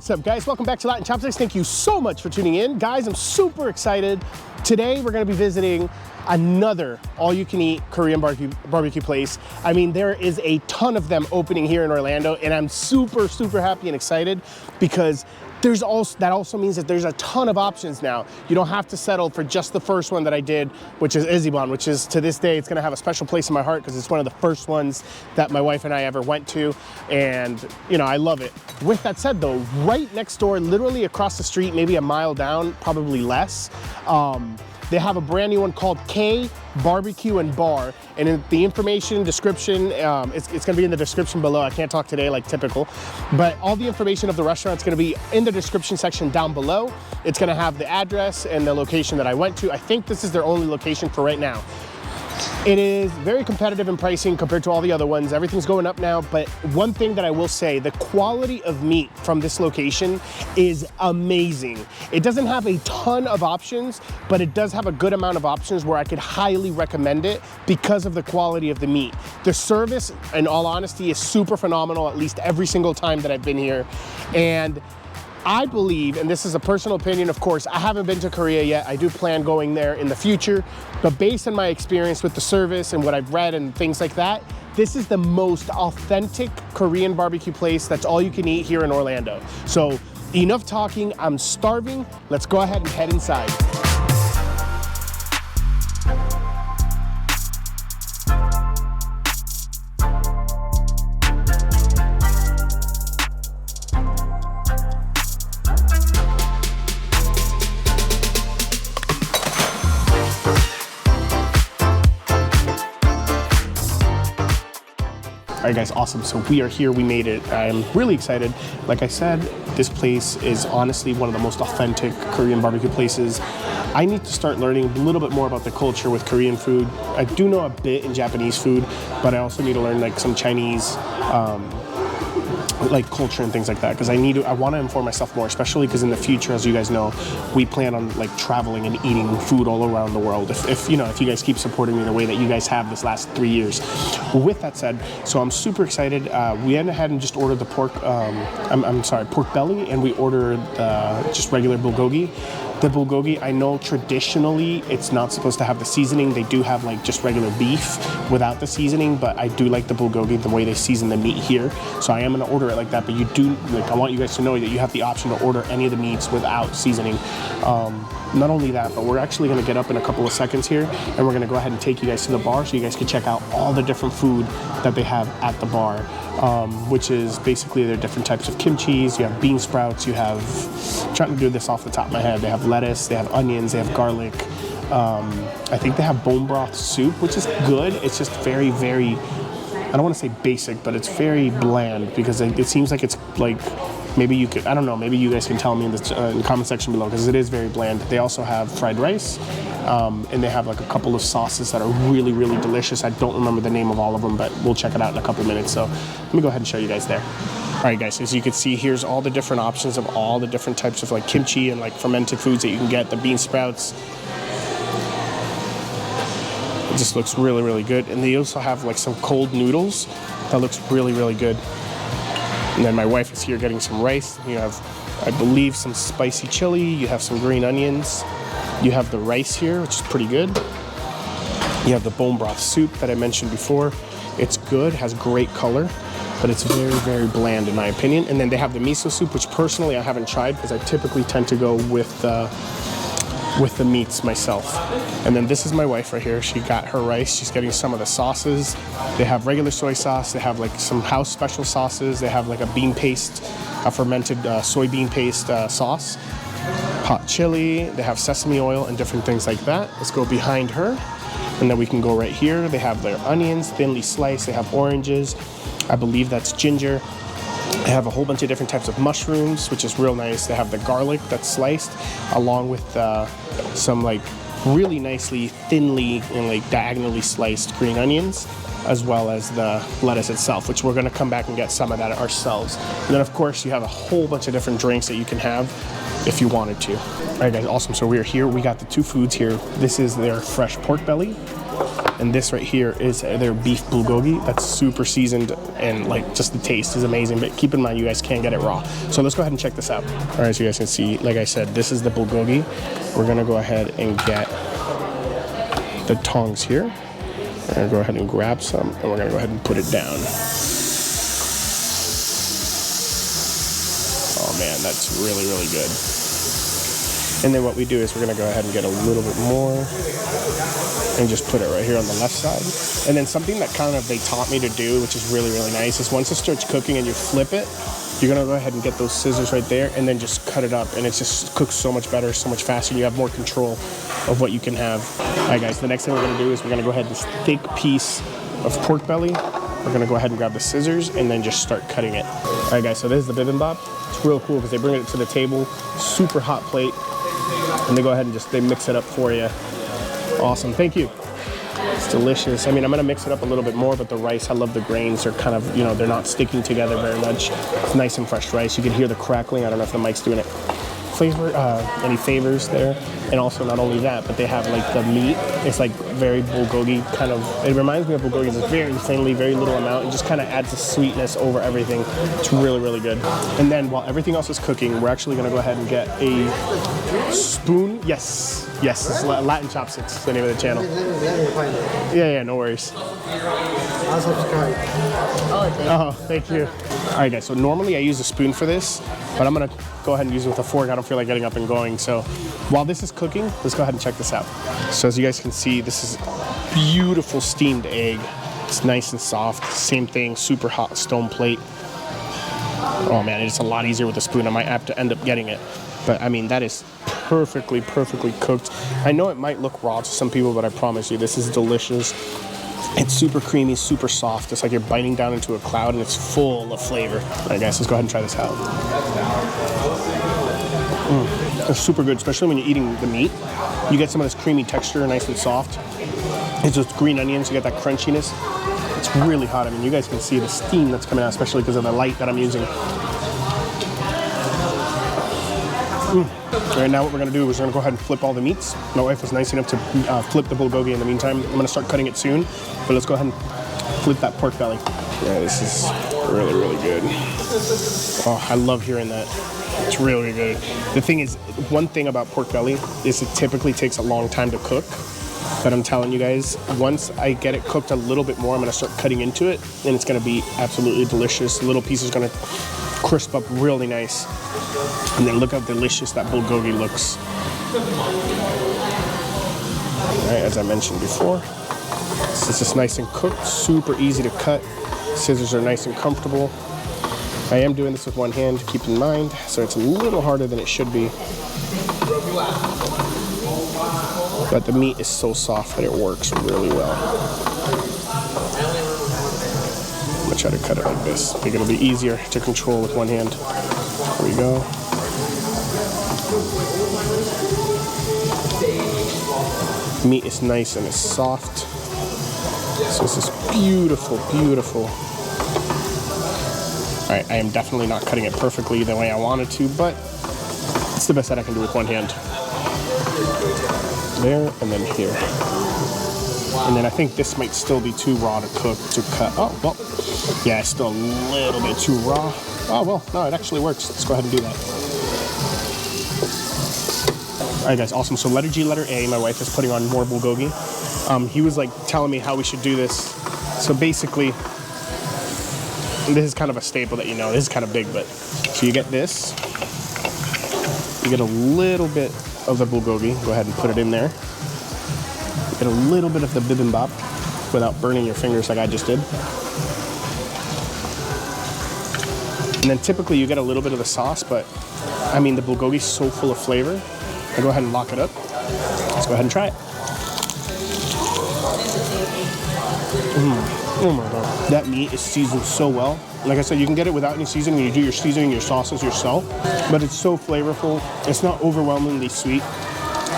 What's up, guys? Welcome back to Latin Chopsticks. Thank you so much for tuning in. Guys, I'm super excited. Today, we're gonna be visiting another all-you-can-eat Korean barbecue place. I mean, there is a ton of them opening here in Orlando, and I'm super, super happy and excited because that also means that there's a ton of options now. You don't have to settle for just the first one that I did, which is Izibon, which is, to this day, it's gonna have a special place in my heart because it's one of the first ones that my wife and I ever went to, and you know, I love it. With that said though, right next door, literally across the street, maybe a mile down, probably less, they have a brand new one called K-BBQ and Bar, and in the information description, it's gonna be in the description below. I can't talk today like typical, but all the information of the restaurant's gonna be in the description section down below. It's gonna have the address and the location that I went to. I think this is their only location for right now. It is very competitive in pricing compared to all the other ones. Everything's going up now, but one thing that I will say, the quality of meat from this location is amazing. It doesn't have a ton of options, but it does have a good amount of options where I could highly recommend it because of the quality of the meat. The service, in all honesty, is super phenomenal, at least every single time that I've been here. And I believe, and this is a personal opinion, of course, I haven't been to Korea yet. I do plan going there in the future, but based on my experience with the service and what I've read and things like that, this is the most authentic Korean barbecue place that's all you can eat here in Orlando. So enough talking, I'm starving. Let's go ahead and head inside. All right, guys, awesome. So we are here, we made it. I'm really excited. Like I said, this place is honestly one of the most authentic Korean barbecue places. I need to start learning a little bit more about the culture with Korean food. I do know a bit in Japanese food, but I also need to learn like some Chinese, like culture and things like that, because I want to inform myself more, especially because in the future, as you guys know, we plan on like traveling and eating food all around the world if you guys keep supporting me the way that you guys have this last 3 years. With that said, so I'm super excited. We went ahead and just ordered the pork pork belly, and we ordered just regular bulgogi. The bulgogi, I know traditionally it's not supposed to have the seasoning. They do have like just regular beef without the seasoning, but I do like the bulgogi, the way they season the meat here. So I am gonna order it like that, but I want you guys to know that you have the option to order any of the meats without seasoning. Not only that, but we're actually gonna get up in a couple of seconds here, and we're gonna go ahead and take you guys to the bar so you guys can check out all the different food that they have at the bar, which is basically their different types of kimchis. You have bean sprouts, you have, I'm trying to do this off the top of my head, they have lettuce, they have onions, they have garlic. I think they have bone broth soup, which is good. It's just very, very, I don't want to say basic, but it's very bland because it seems like it's like, maybe you could, I don't know, maybe you guys can tell me in the comment section below because it is very bland. They also have fried rice, and they have like a couple of sauces that are really, really delicious. I don't remember the name of all of them, but we'll check it out in a couple minutes. So let me go ahead and show you guys there. All right, guys, as you can see, here's all the different options of all the different types of like kimchi and like fermented foods that you can get, the bean sprouts. It just looks really, really good. And they also have like some cold noodles that looks really, really good. And then my wife is here getting some rice. You have, I believe, some spicy chili. You have some green onions. You have the rice here, which is pretty good. You have the bone broth soup that I mentioned before. It's good, has great color, but it's very, very bland in my opinion. And then they have the miso soup, which personally I haven't tried because I typically tend to go with the meats myself. And then this is my wife right here. She got her rice. She's getting some of the sauces. They have regular soy sauce. They have like some house special sauces. They have like a bean paste, a fermented soybean paste sauce, hot chili. They have sesame oil and different things like that. Let's go behind her. And then we can go right here. They have their onions, thinly sliced. They have oranges. I believe that's ginger. They have a whole bunch of different types of mushrooms, which is real nice. They have the garlic that's sliced, along with some like really nicely, thinly and like diagonally sliced green onions, as well as the lettuce itself, which we're gonna come back and get some of that ourselves. And then of course you have a whole bunch of different drinks that you can have if you wanted to. All right, guys, awesome. So we are here. We got the two foods here. This is their fresh pork belly, And this right here is their beef bulgogi. That's super seasoned, and like just the taste is amazing. But keep in mind, you guys can't get it raw. So let's go ahead and check this out. All right, so you guys can see, like I said, this is the bulgogi. We're gonna go ahead and get the tongs here. We're gonna go ahead and grab some, and we're gonna go ahead and put it down. Oh man, that's really, really good. And then what we do is we're gonna go ahead and get a little bit more and just put it right here on the left side. And then something that kind of they taught me to do, which is really, really nice, is once it starts cooking and you flip it, you're gonna go ahead and get those scissors right there and then just cut it up, and it just cooks so much better, so much faster. You have more control of what you can have. All right guys, the next thing we're gonna do is we're gonna go ahead and this thick piece of pork belly. We're gonna go ahead and grab the scissors and then just start cutting it. All right guys, so this is the bibimbap. It's real cool because they bring it to the table, super hot plate, and they go ahead and just, they mix it up for you. Awesome, thank you. It's delicious. I mean, I'm gonna mix it up a little bit more, but the rice, I love the grains. They're kind of, you know, they're not sticking together very much. It's nice and fresh rice. You can hear the crackling. I don't know if the mic's doing it. Any flavors there. And also not only that, but they have like the meat. It's like very bulgogi kind of, it reminds me of bulgogi. It's very thinly, very little amount. It just kind of adds a sweetness over everything. It's really, really good. And then while everything else is cooking, we're actually gonna go ahead and get a spoon. Yes, it's Latin Chopsticks, the name of the channel. Yeah, no worries. I'll subscribe. Oh, thank you. All right, guys, so normally I use a spoon for this, but I'm gonna go ahead and use it with a fork. I don't feel like getting up and going. So while this is cooking, let's go ahead and check this out. So as you guys can see, this is beautiful steamed egg. It's nice and soft. Same thing, super hot stone plate. Oh man, it's a lot easier with a spoon. I might have to end up getting it. But I mean, that is perfectly cooked. I know it might look raw to some people, but I promise you, this is delicious. It's super creamy, super soft. It's like you're biting down into a cloud, and it's full of flavor. All right, guys, let's go ahead and try this out. It's super good, especially when you're eating the meat. You get some of this creamy texture, nice and soft. It's just green onions, you get that crunchiness. It's really hot. I mean, you guys can see the steam that's coming out, especially because of the light that I'm using. All right, now what we're gonna do is we're gonna go ahead and flip all the meats. My wife was nice enough to flip the bulgogi in the meantime. I'm gonna start cutting it soon, but let's go ahead and flip that pork belly. Yeah, this is really, really good. Oh, I love hearing that. It's really good. The thing is, one thing about pork belly is it typically takes a long time to cook, but I'm telling you guys, once I get it cooked a little bit more, I'm gonna start cutting into it, and it's gonna be absolutely delicious. The little piece is gonna crisp up really nice. And then look how delicious that bulgogi looks. All right, as I mentioned before, it's just nice and cooked, super easy to cut. Scissors are nice and comfortable. I am doing this with one hand, keep in mind, so it's a little harder than it should be. But the meat is so soft that it works really well. I'm gonna try to cut it like this. I think it'll be easier to control with one hand. There we go. Meat is nice and it's soft. So this is beautiful, beautiful. All right, I am definitely not cutting it perfectly the way I wanted to, but it's the best that I can do with one hand. There, and then here. And then I think this might still be too raw to cook, to cut. Oh, well, yeah, it's still a little bit too raw. Oh, well, no, it actually works. Let's go ahead and do that. All right, guys, awesome. So letter G, letter A, my wife is putting on more bulgogi. He was like telling me how we should do this. So basically, this is kind of a staple that you know. This is kind of big, but so you get this. You get a little bit of the bulgogi. Go ahead and put it in there. Get a little bit of the bibimbap without burning your fingers like I just did. And then typically you get a little bit of the sauce, but I mean, the bulgogi is so full of flavor. I go ahead and lock it up. Let's go ahead and try it. Oh my God. That meat is seasoned so well. Like I said, you can get it without any seasoning. You do your seasoning, your sauces yourself, but it's so flavorful. It's not overwhelmingly sweet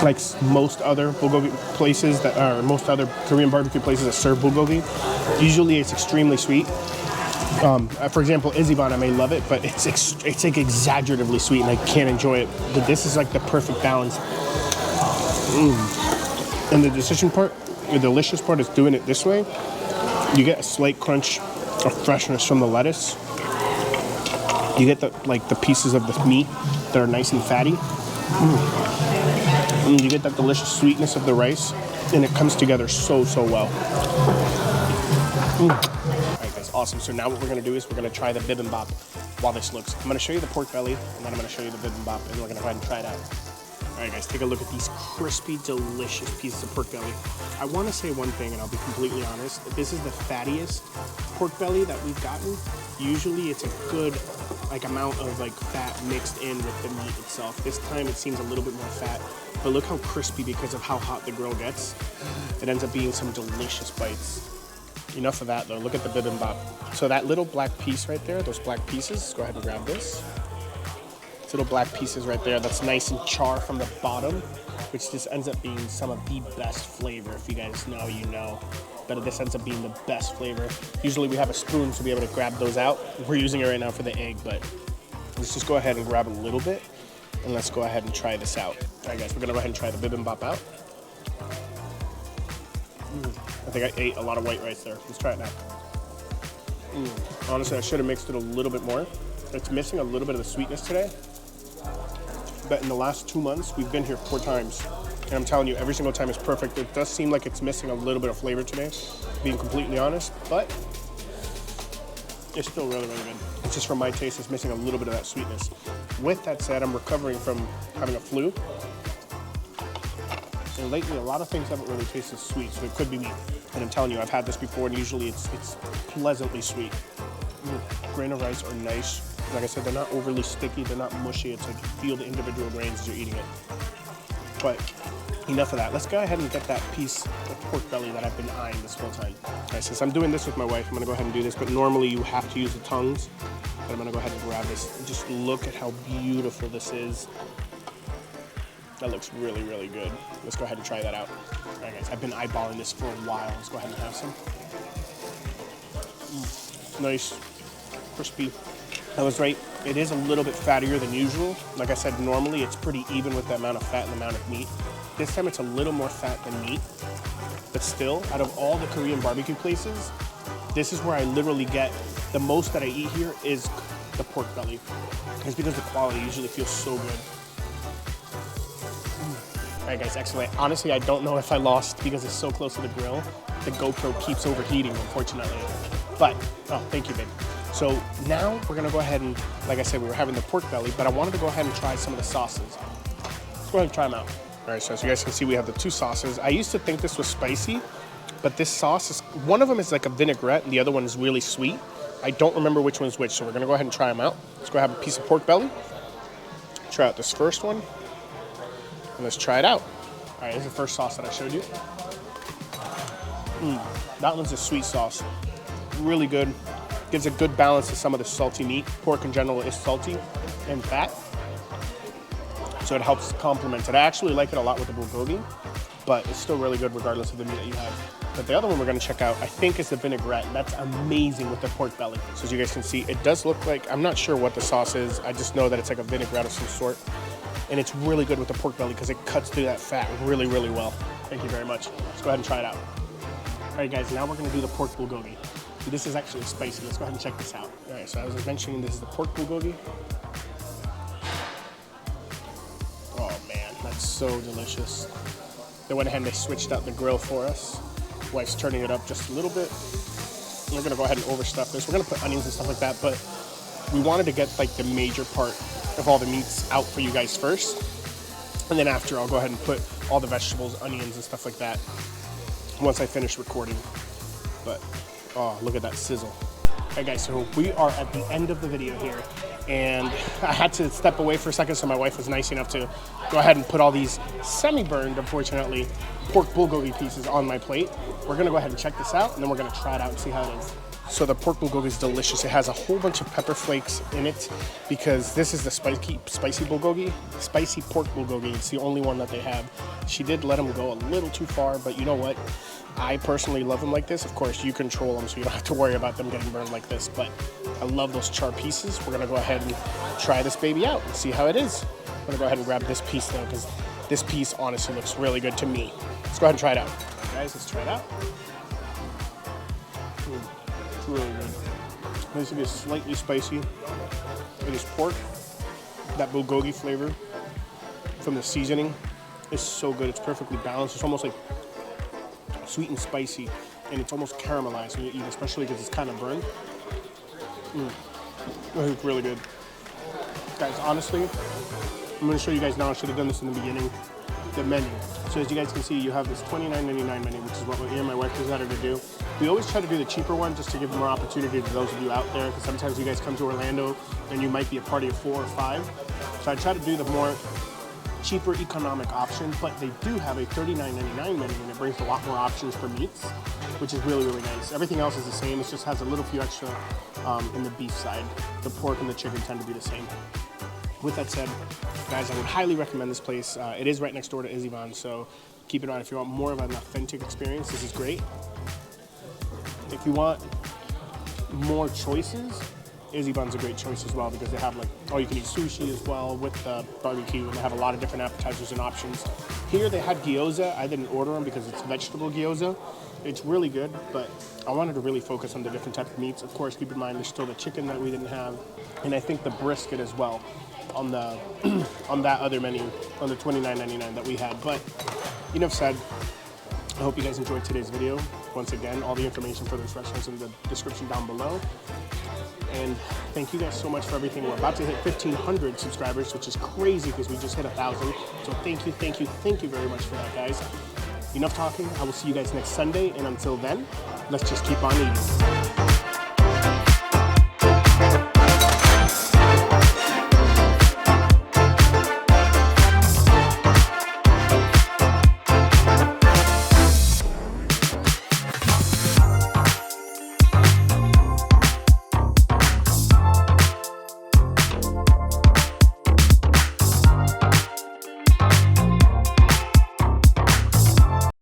like most other bulgogi places that are, most other Korean barbecue places that serve bulgogi. Usually it's extremely sweet. For example, Ichiban, I may love it, but it's like exaggeratively sweet and I can't enjoy it. But this is like the perfect balance. And the decision part, The delicious part is doing it this way. You get a slight crunch of freshness from the lettuce. You get the pieces of the meat that are nice and fatty. And you get that delicious sweetness of the rice, and it comes together so well. All right, guys, awesome. So now what we're gonna do is we're gonna try the bibimbap while this looks. I'm gonna show you the pork belly, and then I'm gonna show you the bibimbap, and we're gonna go ahead and try it out. All right, guys, take a look at these crispy, delicious pieces of pork belly. I want to say one thing, and I'll be completely honest. This is the fattiest pork belly that we've gotten. Usually, it's a good amount of fat mixed in with the meat itself. This time, it seems a little bit more fat, but look how crispy because of how hot the grill gets. It ends up being some delicious bites. Enough of that, though. Look at the bibimbap. So that little black piece right there, those black pieces. Let's go ahead and grab this. Little black pieces right there that's nice and char from the bottom, which just ends up being some of the best flavor. If you guys know, you know, but this ends up being the best flavor. Usually we have a spoon to be able to grab those out. We're using it right now for the egg, but let's just go ahead and grab a little bit, and let's go ahead and try this out. All right, guys, we're gonna go ahead and try the bibimbap out. I think I ate a lot of white rice there. Let's try it now. Honestly, I should have mixed it a little bit more. It's missing a little bit of the sweetness today. But in the last 2 months, we've been here 4 times. And I'm telling you, every single time is perfect. It does seem like it's missing a little bit of flavor today, being completely honest, but it's still really good. It's just for my taste, it's missing a little bit of that sweetness. With that said, I'm recovering from having a flu. And lately, a lot of things haven't really tasted sweet, so it could be me. And I'm telling you, I've had this before, and usually it's pleasantly sweet. Grain of rice are nice. Like I said, they're not overly sticky, they're not mushy. It's like you feel the individual grains as you're eating it. But enough of that. Let's go ahead and get that piece of pork belly that I've been eyeing this whole time. All right, since I'm doing this with my wife, I'm gonna go ahead and do this, but normally you have to use the tongues. But I'm gonna go ahead and grab this. Just look at how beautiful this is. That looks really good. Let's go ahead and try that out. All right, guys, I've been eyeballing this for a while. Let's go ahead and have some. Nice, crispy. I was right, it is a little bit fattier than usual. Like I said, normally it's pretty even with the amount of fat and the amount of meat. This time it's a little more fat than meat. But still, out of all the Korean barbecue places, this is where I literally get the most that I eat here is the pork belly. It's because the quality usually feels so good. All right, guys, excellent. Honestly, I don't know if I lost because it's so close to the grill. The GoPro keeps overheating, unfortunately. But, oh, thank you, babe. So now we're gonna go ahead and, like I said, we were having the pork belly, but I wanted to go ahead and try some of the sauces. Let's go ahead and try them out. All right, so as you guys can see, we have the 2 sauces. I used to think this was spicy, but this sauce is, one of them is like a vinaigrette and the other one is really sweet. I don't remember which one's which, so we're gonna go ahead and try them out. Let's go have a piece of pork belly. Try out this first one, and let's try it out. All right, here's the first sauce that I showed you. That one's a sweet sauce. Really good. Gives a good balance to some of the salty meat. Pork in general is salty and fat, so it helps complement it. I actually like it a lot with the bulgogi, but it's still really good regardless of the meat that you have. But the other one we're gonna check out, I think, is the vinaigrette. That's amazing with the pork belly. So as you guys can see, it does look like, I'm not sure what the sauce is. I just know that it's like a vinaigrette of some sort. And it's really good with the pork belly because it cuts through that fat really well. Thank you very much. Let's go ahead and try it out. All right, guys, now we're gonna do the pork bulgogi. This is actually spicy. Let's go ahead and check this out. All right, so as I was mentioning, this is the pork bulgogi. Oh man, that's so delicious. They went ahead and they switched out the grill for us. Wife's turning it up just a little bit. We're gonna go ahead and overstuff this. We're gonna put onions and stuff like that, but we wanted to get like the major part of all the meats out for you guys first. And then after, I'll go ahead and put all the vegetables, onions and stuff like that once I finish recording. But oh, look at that sizzle. All right, guys, so we are at the end of the video here, and I had to step away for a second, so my wife was nice enough to go ahead and put all these semi-burned, unfortunately, pork bulgogi pieces on my plate. We're gonna go ahead and check this out, and then we're gonna try it out and see how it is. So the pork bulgogi is delicious. It has a whole bunch of pepper flakes in it because this is the spicy bulgogi, spicy pork bulgogi. It's the only one that they have. She did let them go a little too far, but you know what? I personally love them like this. Of course, you control them, so you don't have to worry about them getting burned like this, but I love those char pieces. We're gonna go ahead and try this baby out and see how it is. I'm gonna go ahead and grab this piece though, because this piece honestly looks really good to me. Let's go ahead and try it out. guys, let's try it out. It's really good. This is slightly spicy. It is pork. That bulgogi flavor from the seasoning is so good. It's perfectly balanced. It's almost like sweet and spicy, and it's almost caramelized when you eat, especially because it's kind of burned. It's really good. Guys, honestly, I'm going to show you guys now. I should have done this in the beginning. The menu. So as you guys can see, you have this $29.99 menu, which is what me and my wife decided to do. We always try to do the cheaper one just to give more opportunity to those of you out there, because sometimes you guys come to Orlando and you might be a party of 4 or 5. So I try to do the more cheaper economic option, but they do have a $39.99 menu, and it brings a lot more options for meats, which is really, really nice. Everything else is the same. It just has a little few extra in the beef side. The pork and the chicken tend to be the same. With that said, guys, I would highly recommend this place. It is right next door to Izzyvon, so keep it on. If you want more of an authentic experience, this is great. If you want more choices, Izzyvon's a great choice as well, because they have like all-you-can-eat sushi as well with the barbecue, and they have a lot of different appetizers and options. Here they had gyoza. I didn't order them because it's vegetable gyoza. It's really good, but I wanted to really focus on the different types of meats. Of course, keep in mind there's still the chicken that we didn't have, and I think the brisket as well on the on that other menu on the $29.99 that we had. But enough said. I hope you guys enjoyed today's video. Once again, all the information for this restaurant is in the description down below. And thank you guys so much for everything. We're about to hit 1,500 subscribers, which is crazy because we just hit 1,000. So thank you very much for that, guys. Enough talking. I will see you guys next Sunday. And until then, let's just keep on eating.